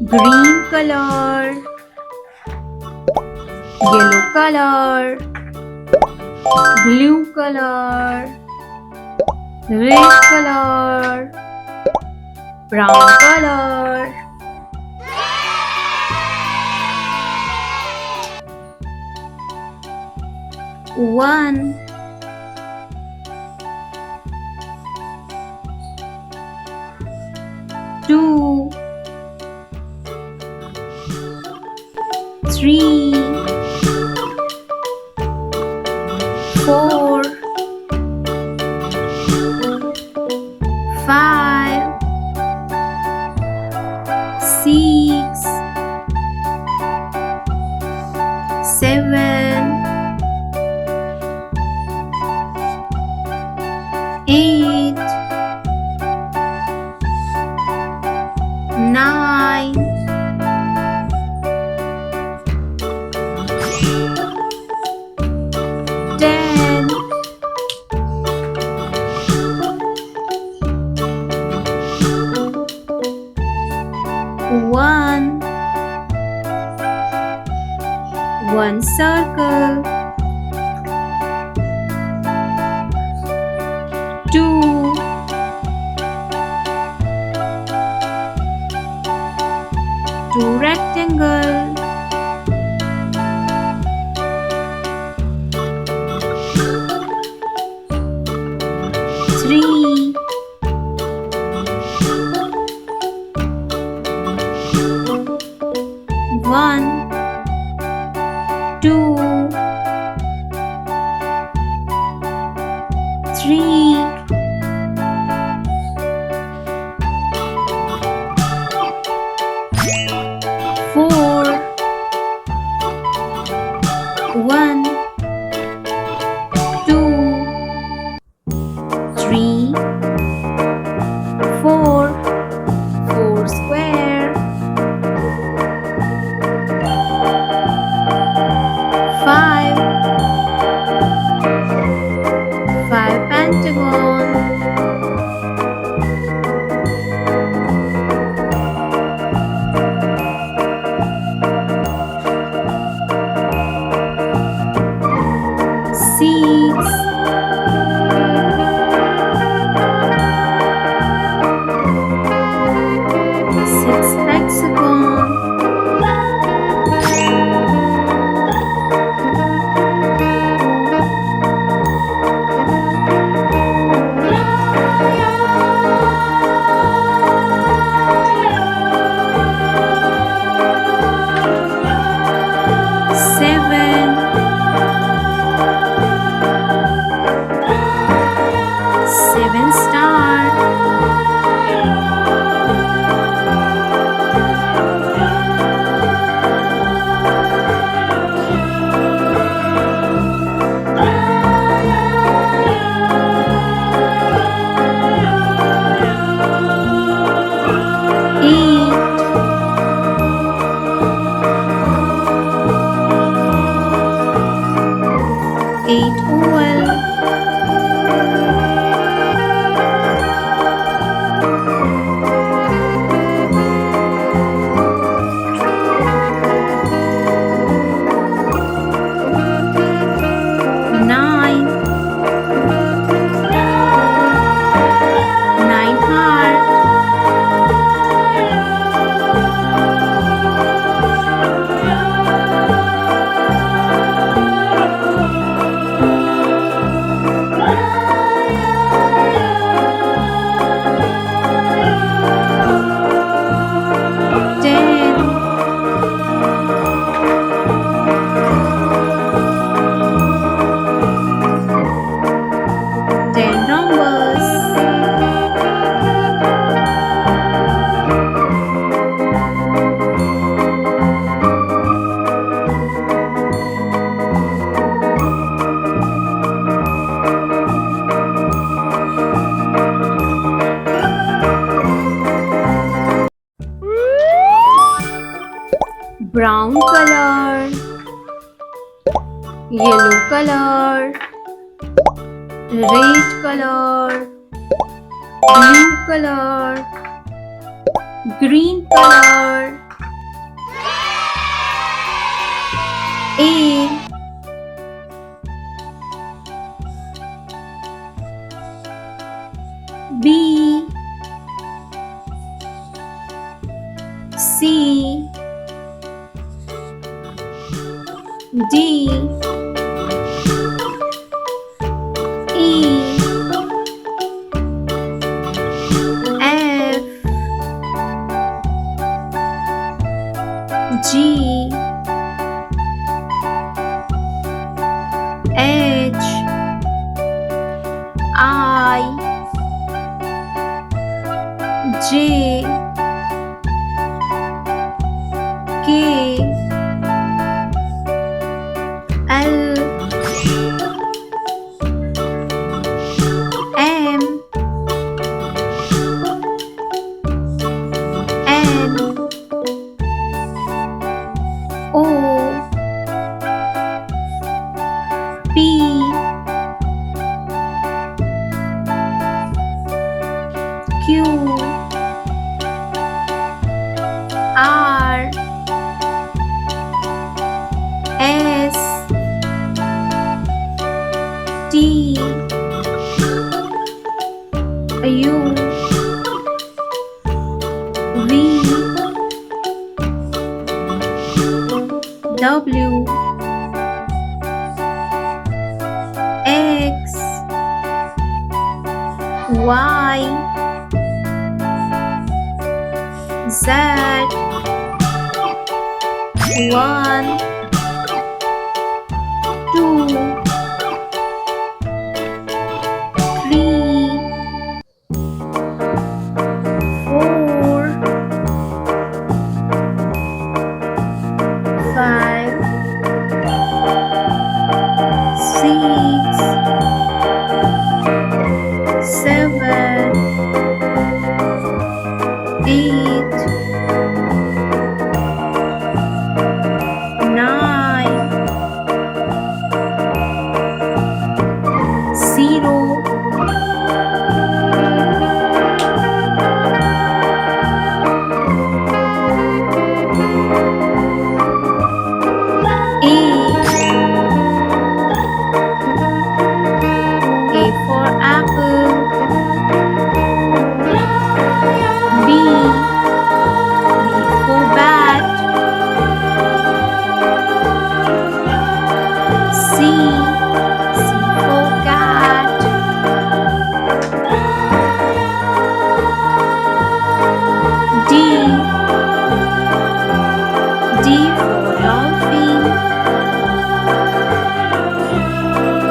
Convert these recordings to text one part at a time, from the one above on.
green color, yellow color, blue color, red color, brown color. One, two, three, four, five, six, seven, eight, nine, 10, 1 circle, 2, 2 rectangle, 3, 1, 2, 3, 4, 1, 2, 3, 4, 4 square, 5, 5 pentagon, 6, 6 hexagon, 7, 7 star, 8 oval, 9, 9 heart, 10, 10 numbers, 1 brown color, yellow color, red color, blue color, green color, A, B, C, D, E, F, G, H, I, J, K, L, M, N, O, P, Q, R, S, T, U, V, W, X, Y, Z, 1, 2, 3, 4, 5, 6, 7, 8, 9, 0, 8, A for apple, B, B for bat, C, C for cat, D, D for dolphin,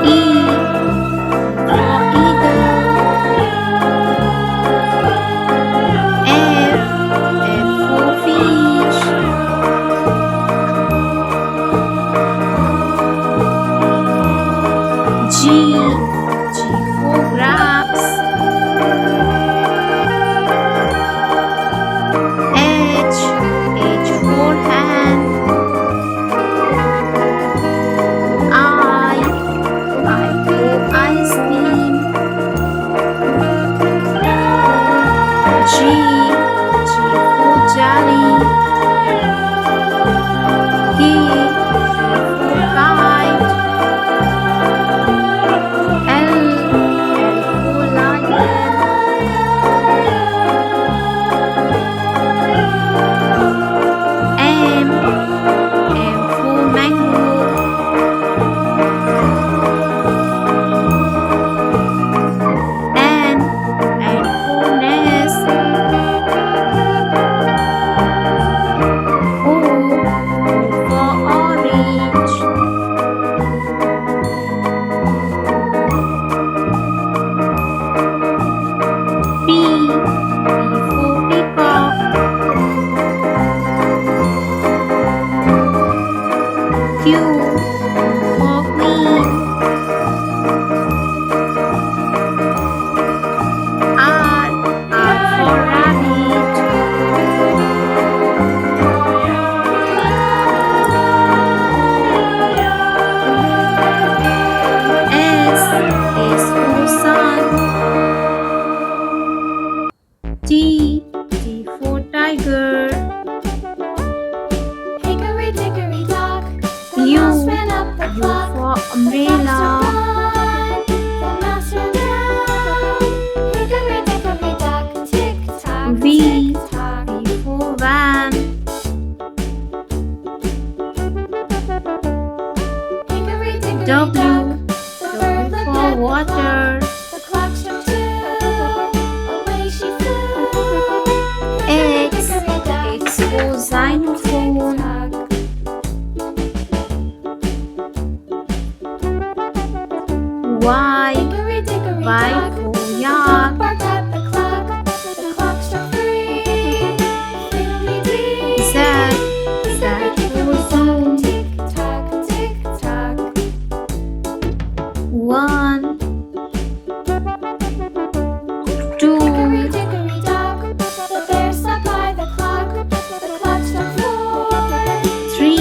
E for eagle, F, F for fish, G, G for grapes, H, H for hand, I for ice cream, J, J for jelly, K, K for kite, L, L for lion, M, M for mango, N, N for nest, O, O for orange, P, P for peacock, Q for queen, R, R for rabbit, S, S for sun, T for tiger. Hickory dickory dock, the U. mouse ran up the U clock. for The umbrella. fox replied, the mouse ran down. Hickory dickory dock, tick tock, V. tick tock. V for van. Hickory dickory W. dock, the bird W looked for at the water. clock. The clock struck 2, away she flew. X. Hickory dock, X for xylophone. Y. Hickory dickory Y dock, for the yak. dog barked at the clock. The clock struck 3, fiddly-dee. Z. Z for zoom. Tick tock, tick tock. 1, 2, Hickory dickory dock, the bear sat by the clock. The clock struck 4, 3,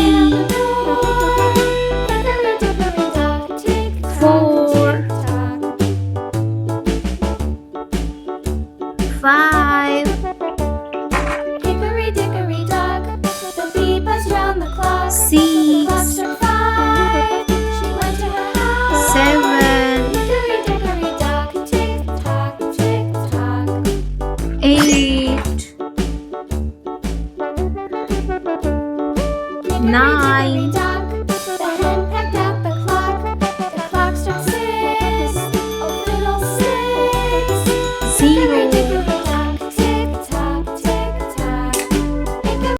Hickory dickory dock, tick tock, 4, tick tock. 5.